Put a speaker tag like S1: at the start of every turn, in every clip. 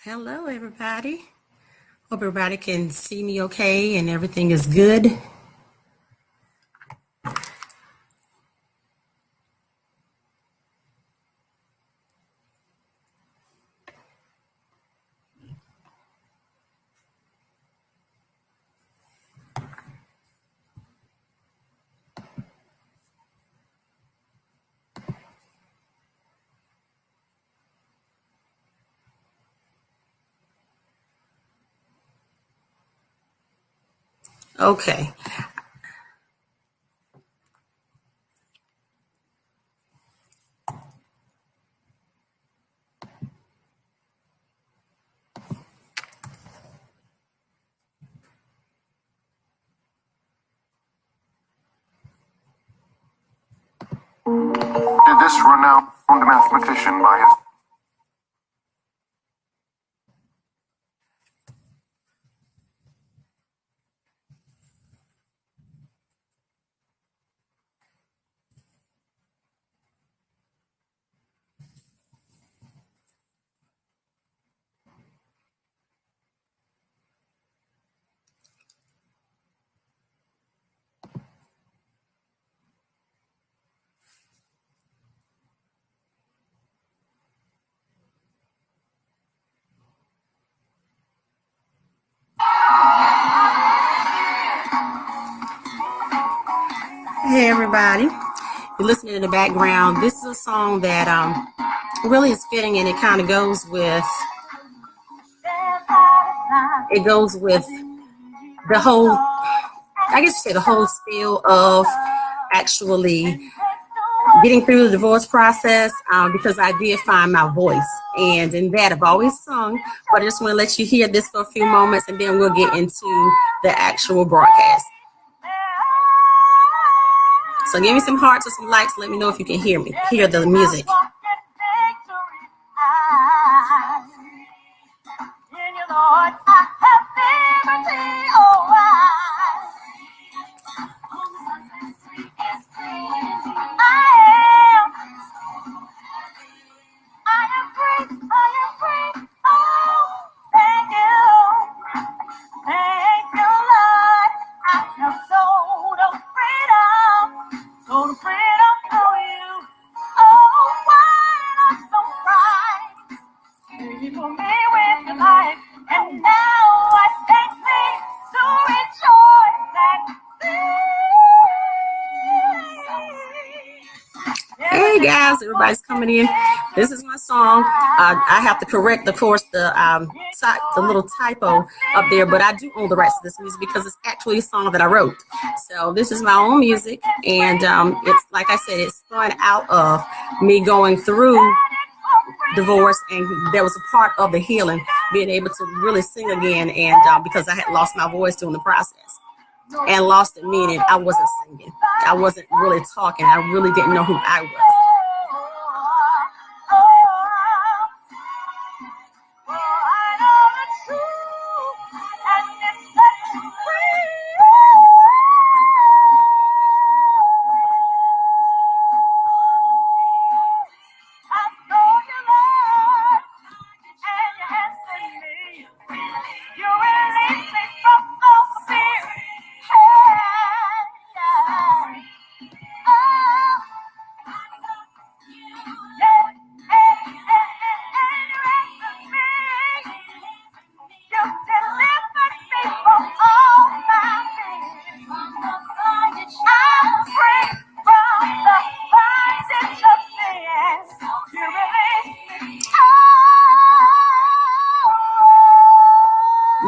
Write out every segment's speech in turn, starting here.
S1: Hello, everybody. Hope everybody can see me okay and everything is good. Okay.
S2: This renowned mathematician by his
S1: Hey, everybody. You're listening in the background. This is a song that really is fitting and it kind of goes with the whole, I guess you say the whole spiel of actually getting through the divorce process because I did find my voice. And in that, I've always sung, but I just want to let you hear this for a few moments and then we'll get into the actual broadcast. So give me some hearts or some likes. Let me know if you can hear the music. Hey guys, everybody's coming in. This is my song. I have to correct, of course, the little typo up there, but I do own the rights to this music because it's actually a song that I wrote. So this is my own music, and it's like I said, it's spun out of me going through divorce, and there was a part of the healing, being able to really sing again, and because I had lost my voice during the process. And lost it meaning I wasn't singing. I wasn't really talking. I really didn't know who I was.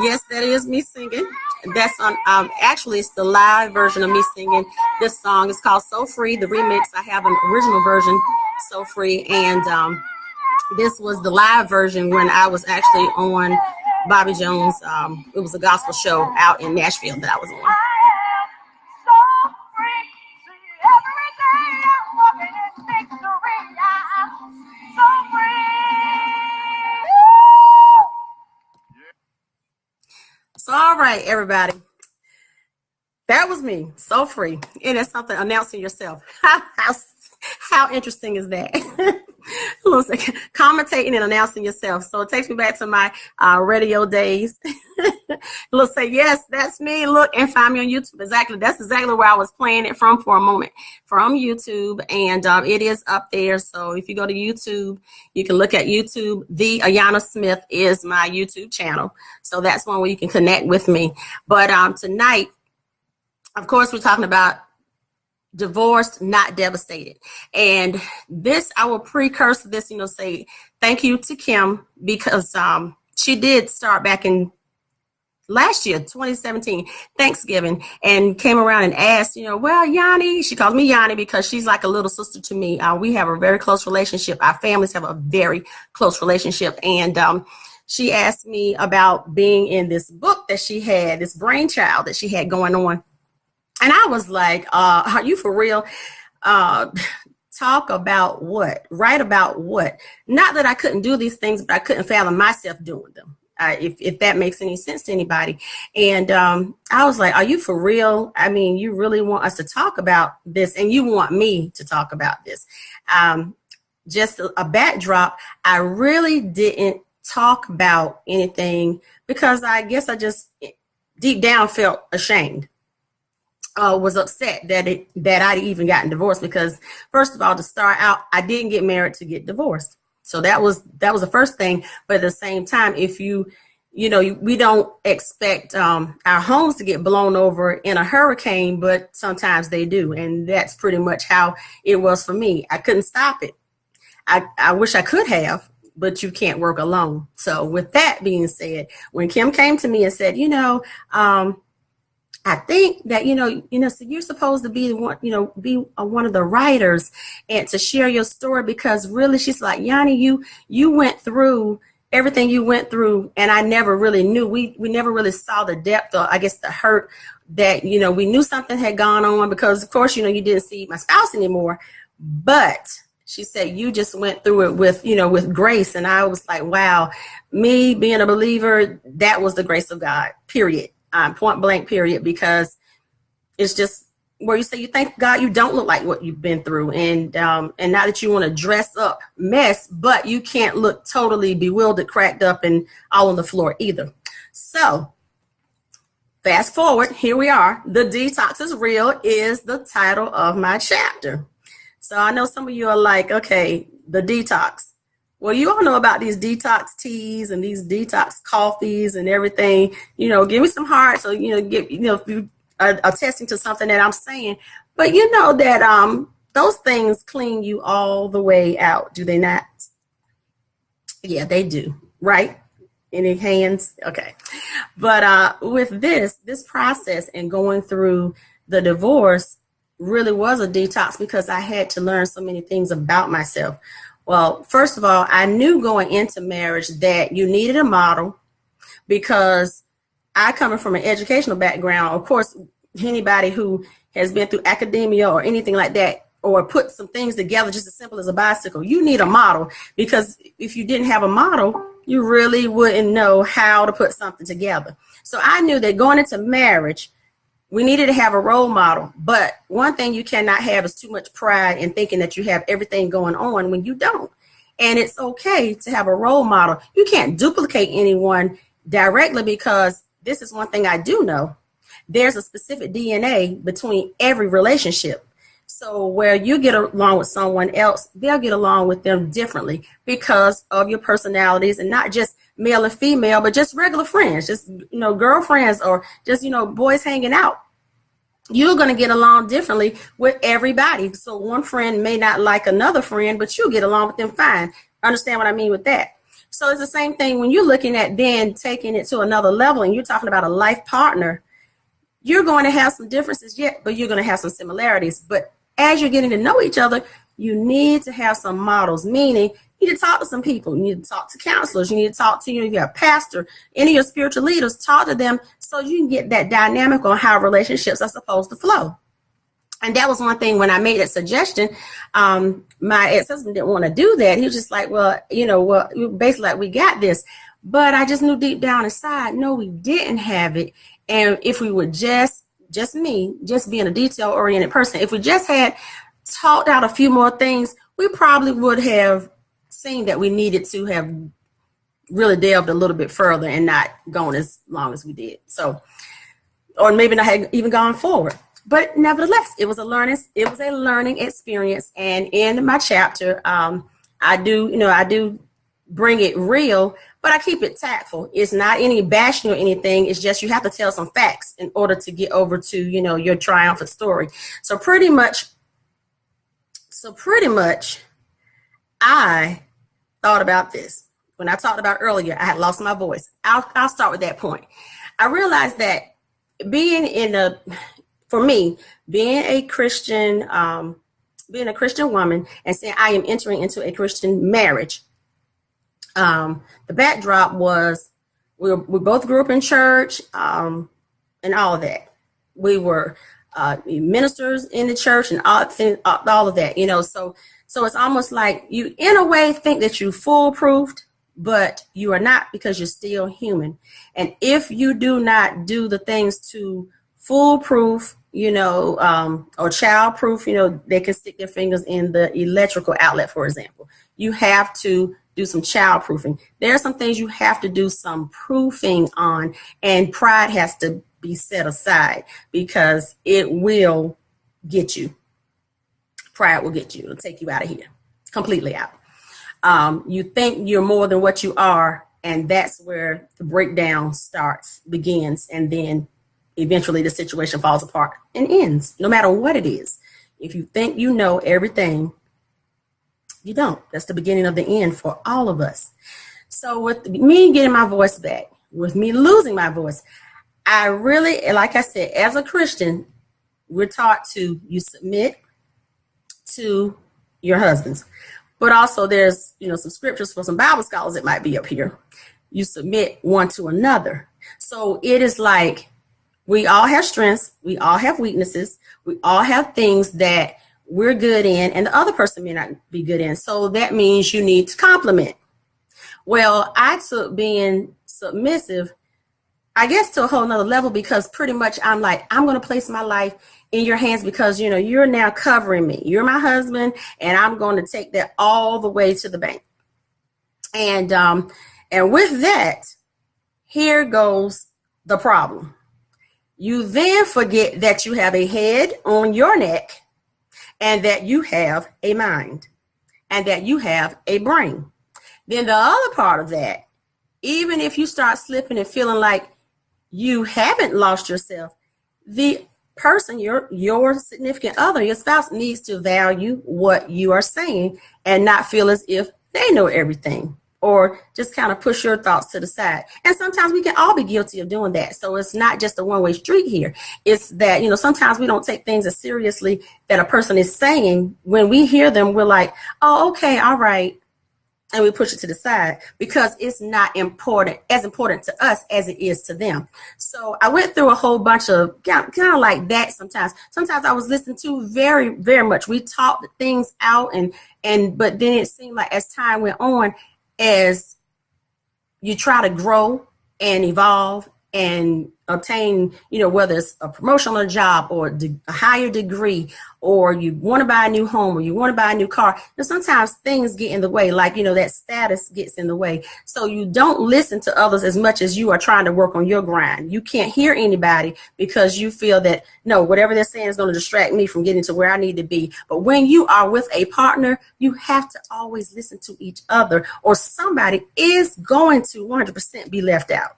S1: Yes, that is me singing. That's on. Actually, it's the live version of me singing this song. It's called "So Free." The remix. I have an original version, "So Free," and this was the live version when I was actually on Bobby Jones. It was a gospel show out in Nashville that I was on. So, all right, everybody. That was me, so free. And it's something announcing yourself. How interesting is that? commentating and announcing yourself. So it takes me back to my radio days. It'll say, yes, that's me. Look, and find me on YouTube. Exactly. That's exactly where I was playing it from for a moment, from YouTube. And it is up there. So if you go to YouTube, you can look at YouTube. The Ayanna Smith is my YouTube channel. So that's one where you can connect with me. But tonight, of course, we're talking about divorced, not devastated. And this, I will precursor this, say thank you to Kim, because she did start back in last year, 2017, Thanksgiving, and came around and asked, well, Yanni, she calls me Yanni because she's like a little sister to me. We have a very close relationship. Our families have a very close relationship. And she asked me about being in this book that she had, this brainchild that she had going on. And I was like, are you for real? Talk about what? Write about what? Not that I couldn't do these things, but I couldn't fathom myself doing them, if that makes any sense to anybody. And I was like, are you for real? I mean, you really want us to talk about this, and you want me to talk about this. Just a backdrop, I really didn't talk about anything because I guess I just deep down felt ashamed. Was upset that I'd even gotten divorced, because first of all, to start out, I didn't get married to get divorced. So that was the first thing. But at the same time, if we don't expect our homes to get blown over in a hurricane, but sometimes they do. And that's pretty much how it was for me. I couldn't stop it. I wish I could have, but you can't work alone. So with that being said, when Kim came to me and said, I think that, so you're supposed to be the one, be one of the writers and to share your story, because really, she's like, Yanni, you went through everything you went through, and I never really knew. We never really saw the depth, or I guess the hurt that, we knew something had gone on, because of course, you didn't see my spouse anymore. But she said, you just went through it with grace. And I was like, wow, me being a believer, that was the grace of God, period. Point blank, period, because it's just where you say you thank God you don't look like what you've been through, and not that you want to dress up mess, but you can't look totally bewildered, cracked up, and all on the floor either. So fast forward, here we are. The Detox is Real is the title of my chapter. So I know some of you are like, okay, the detox. Well, you all know about these detox teas and these detox coffees and everything. Give me some hearts, or if you are attesting to something that I'm saying. But that those things clean you all the way out, do they not? Yeah, they do, right? Any hands? Okay. But with this process and going through the divorce really was a detox, because I had to learn so many things about myself. Well, first of all, I knew going into marriage that you needed a model, because I coming from an educational background, of course, anybody who has been through academia or anything like that, or put some things together just as simple as a bicycle, you need a model, because if you didn't have a model, you really wouldn't know how to put something together. So I knew that going into marriage, we needed to have a role model. But one thing you cannot have is too much pride in thinking that you have everything going on when you don't. And it's okay to have a role model. You can't duplicate anyone directly, because this is one thing I do know. There's a specific DNA between every relationship. So where you get along with someone else, they'll get along with them differently because of your personalities, and not just male and female, but just regular friends, just, girlfriends, or just, boys hanging out. You're going to get along differently with everybody. So one friend may not like another friend, but you'll get along with them fine. Understand what I mean with that? So it's the same thing when you're looking at then taking it to another level, and you're talking about a life partner. You're going to have some differences yet, but you're going to have some similarities. But as you're getting to know each other, you need to have some models, meaning you need to talk to some people. You need to talk to counselors. You need to talk to, if you're a pastor, any of your spiritual leaders, talk to them so you can get that dynamic on how relationships are supposed to flow. And that was one thing when I made that suggestion. My ex-husband didn't want to do that. He was just like, basically like, we got this. But I just knew deep down inside, no, we didn't have it. And if we would just me, just being a detail-oriented person, if we just had talked out a few more things, we probably would have seemed that we needed to have really delved a little bit further and not gone as long as we did. So, or maybe not had even gone forward. But nevertheless, it was a learning experience. And in my chapter, I do bring it real, but I keep it tactful. It's not any bashing or anything. It's just you have to tell some facts in order to get over to, your triumphant story. So pretty much, I thought about this. When I talked about earlier, I had lost my voice. I'll start with that point. I realized that being a Christian, being a Christian woman and saying I am entering into a Christian marriage, the backdrop was we both grew up in church, and all of that. We were ministers in the church and all of that, So it's almost like you, in a way, think that you foolproofed, but you are not, because you're still human. And if you do not do the things to foolproof, or childproof, they can stick their fingers in the electrical outlet, for example. You have to do some childproofing. There are some things you have to do some proofing on, and pride has to be set aside because it will get you. Pride will get you. It'll take you out of here, completely out. You think you're more than what you are, and that's where the breakdown begins, and then eventually the situation falls apart and ends, no matter what it is. If you think you know everything, you don't. That's the beginning of the end for all of us. So with me getting my voice back, with me losing my voice, I really, like I said, as a Christian, we're taught to submit to your husbands. But also there's, some scriptures for some Bible scholars that might be up here. You submit one to another. So it is like we all have strengths. We all have weaknesses. We all have things that we're good in and the other person may not be good in. So that means you need to complement. Well, I took being submissive, I guess, to a whole nother level, because pretty much I'm like, I'm going to place my life in your hands because, you're now covering me. You're my husband, and I'm going to take that all the way to the bank. And with that, here goes the problem. You then forget that you have a head on your neck, and that you have a mind, and that you have a brain. Then the other part of that, even if you start slipping and feeling like you haven't lost yourself, the person, your significant other, your spouse, needs to value what you are saying and not feel as if they know everything, or just kind of push your thoughts to the side. And sometimes we can all be guilty of doing that. So it's not just a one-way street here. It's that, sometimes we don't take things as seriously that a person is saying. When we hear them, we're like, oh, okay, all right. And we push it to the side because it's not as important to us as it is to them. So I went through a whole bunch of kind of like that sometimes. Sometimes I was listening to very, very much. We talked things out, but then it seemed like as time went on, as you try to grow and evolve and obtain, whether it's a promotion on a job or a higher degree, or you want to buy a new home, or you want to buy a new car, sometimes things get in the way, like, that status gets in the way. So you don't listen to others as much as you are trying to work on your grind. You can't hear anybody because you feel that, no, whatever they're saying is going to distract me from getting to where I need to be. But when you are with a partner, you have to always listen to each other, or somebody is going to 100% be left out.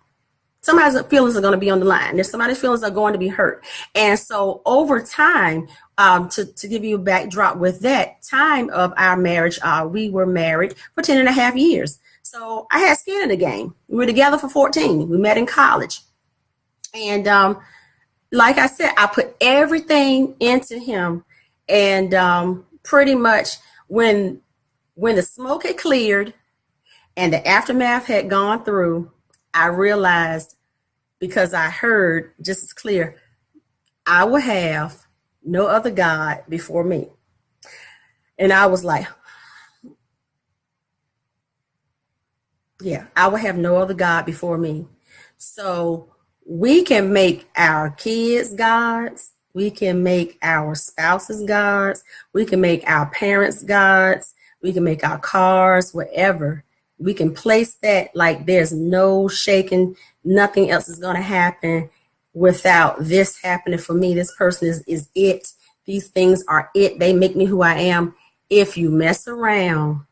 S1: Somebody's feelings are going to be on the line. There's somebody's feelings are going to be hurt. And so over time, to give you a backdrop with that time of our marriage, we were married for 10 and a half years. So I had skin in the game. We were together for 14. We met in college. And like I said, I put everything into him. And pretty much when the smoke had cleared and the aftermath had gone through, I realized, because I heard just as clear, I will have no other God before me. And I was like, yeah, I will have no other God before me. So we can make our kids gods. We can make our spouses gods. We can make our parents gods. We can make our cars, wherever. We can place that like there's no shaking, nothing else is going to happen without this happening for me. This person is it. These things are it. They make me who I am. If you mess around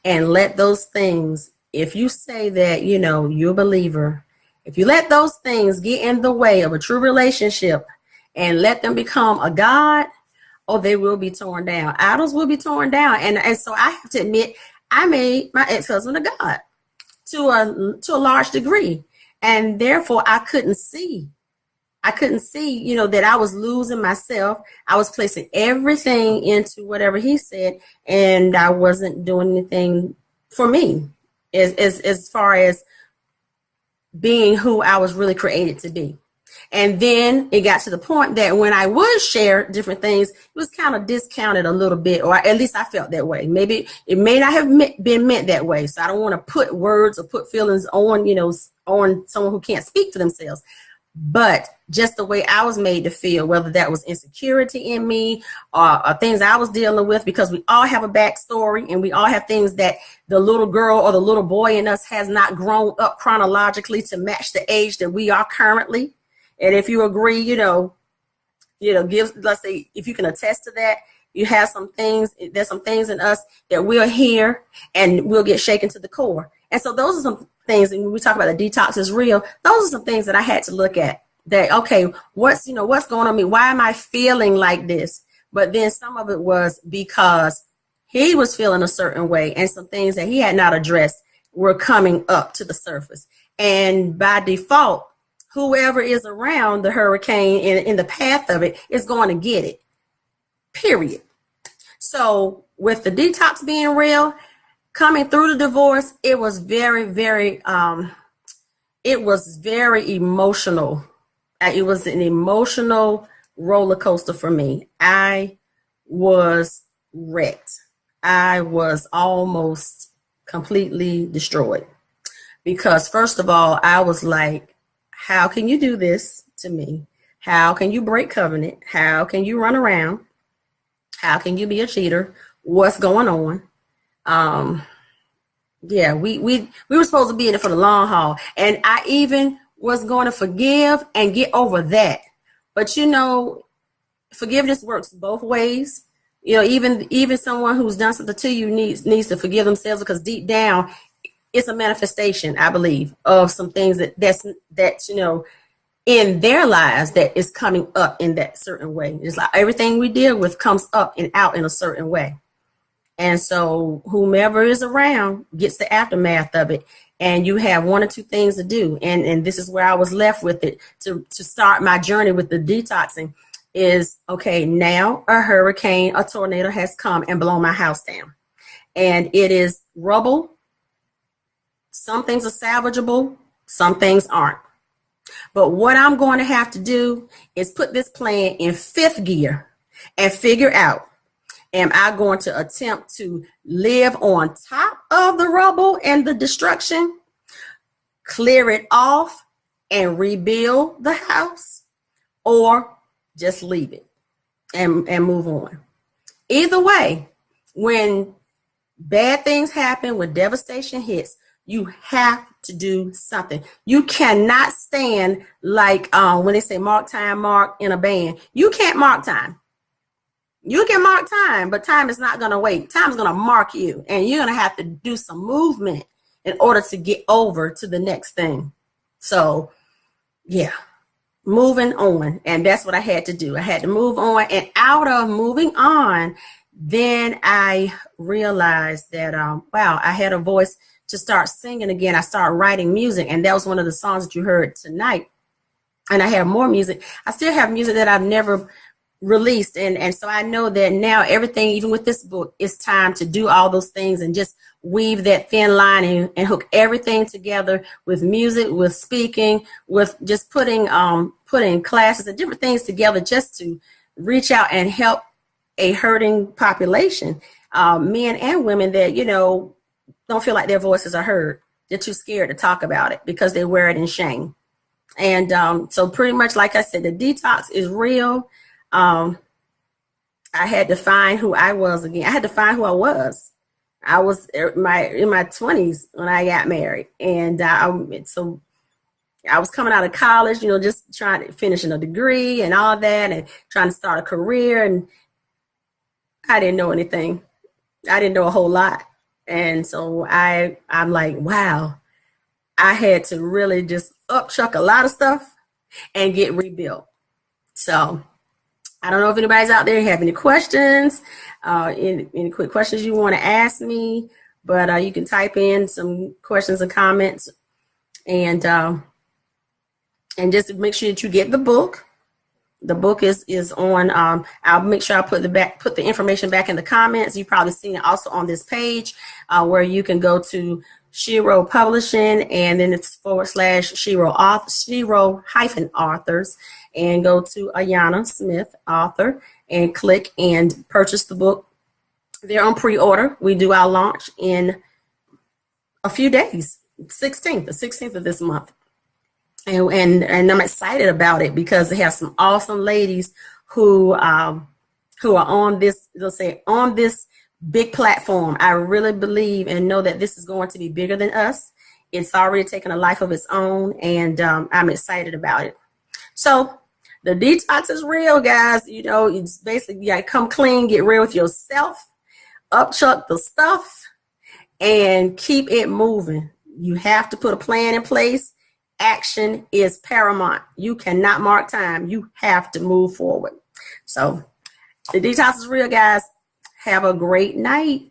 S1: and let those things, if you say that, you're a believer, if you let those things get in the way of a true relationship and let them become a God, oh, they will be torn down. Idols will be torn down. And so I have to admit, I made my ex-husband a God to a large degree. And therefore I couldn't see, that I was losing myself. I was placing everything into whatever he said, and I wasn't doing anything for me as far as being who I was really created to be. And then it got to the point that when I would share different things, it was kind of discounted a little bit, or at least I felt that way. Maybe it may not have been meant that way. So I don't want to put words or put feelings on, on someone who can't speak for themselves. But just the way I was made to feel, whether that was insecurity in me or things I was dealing with, because we all have a backstory and we all have things that the little girl or the little boy in us has not grown up chronologically to match the age that we are currently. And if you agree, let's say, if you can attest to that, you have there's some things in us that we'll hear and we'll get shaken to the core. And so those are some things, and when we talk about the detox is real, those are some things that I had to look at. That, okay, what's going on with me? Why am I feeling like this? But then some of it was because he was feeling a certain way, and some things that he had not addressed were coming up to the surface. And by default, whoever is around the hurricane in the path of it is going to get it, period. So with the detox being real, coming through the divorce, it was very, very, emotional. It was an emotional roller coaster for me. I was wrecked. I was almost completely destroyed because, first of all, I was like, how can you do this to me? How can you break covenant? How can you run around? How can you be a cheater? What's going on? Yeah, we were supposed to be in it for the long haul. And I even was going to forgive and get over that. But forgiveness works both ways. Even someone who's done something to you needs to forgive themselves, because deep down it's a manifestation, I believe, of some things that's in their lives that is coming up in that certain way. It's like everything we deal with comes up and out in a certain way. And so whomever is around gets the aftermath of it. And you have one or two things to do. And this is where I was left with it to start my journey with the detoxing is, okay, now a hurricane, a tornado has come and blown my house down. And it is rubble. Some things are salvageable. Some things aren't. But what I'm going to have to do is put this plan in fifth gear and figure out, am I going to attempt to live on top of the rubble and the destruction, clear it off and rebuild the house, or just leave it and move on? Either way, when bad things happen, when devastation hits, you have to do something. You cannot stand like when they say mark time, mark in a band. You can't mark time. You can mark time, but time is not going to wait. Time is going to mark you, and you're going to have to do some movement in order to get over to the next thing. So, yeah, moving on. And that's what I had to do. I had to move on, and out of moving on, then I realized that, wow, I had a voice to start singing again. I started writing music, and that was one of the songs that you heard tonight. And I have more music. I still have music that I've never released. And so I know that now everything, even with this book, it's time to do all those things and just weave that thin line and hook everything together with music, with speaking, with just putting classes and different things together just to reach out and help a hurting population, men and women that, don't feel like their voices are heard. They're too scared to talk about it because they wear it in shame. And so pretty much, like I said, the detox is real. I had to find who I was again. I had to find who I was. I was in my 20s when I got married, and so I was coming out of college, just trying to finishing a degree and all that, and trying to start a career, and I didn't know anything. I didn't know a whole lot, and so I'm like, wow, I had to really just upchuck a lot of stuff and get rebuilt. So I don't know if anybody's out there have any questions, any quick questions you want to ask me, but you can type in some questions and comments, and just make sure that you get the book. The book is on. I'll make sure I put the information back in the comments. You've probably seen it also on this page, where you can go to Shiro Publishing, and then it's /Shiro-authors, and go to Ayanna Smith, author, and click and purchase the book. They're on pre-order. We do our launch in a few days, the 16th of this month. And I'm excited about it because they have some awesome ladies who are on this, on this big platform. I really believe and know that this is going to be bigger than us. It's already taken a life of its own, and I'm excited about it. So the detox is real, guys. It's basically, you gotta come clean, get real with yourself, upchuck the stuff, and keep it moving. You have to put a plan in place. Action is paramount. You cannot mark time. You have to move forward. So the detox is real, guys. Have a great night.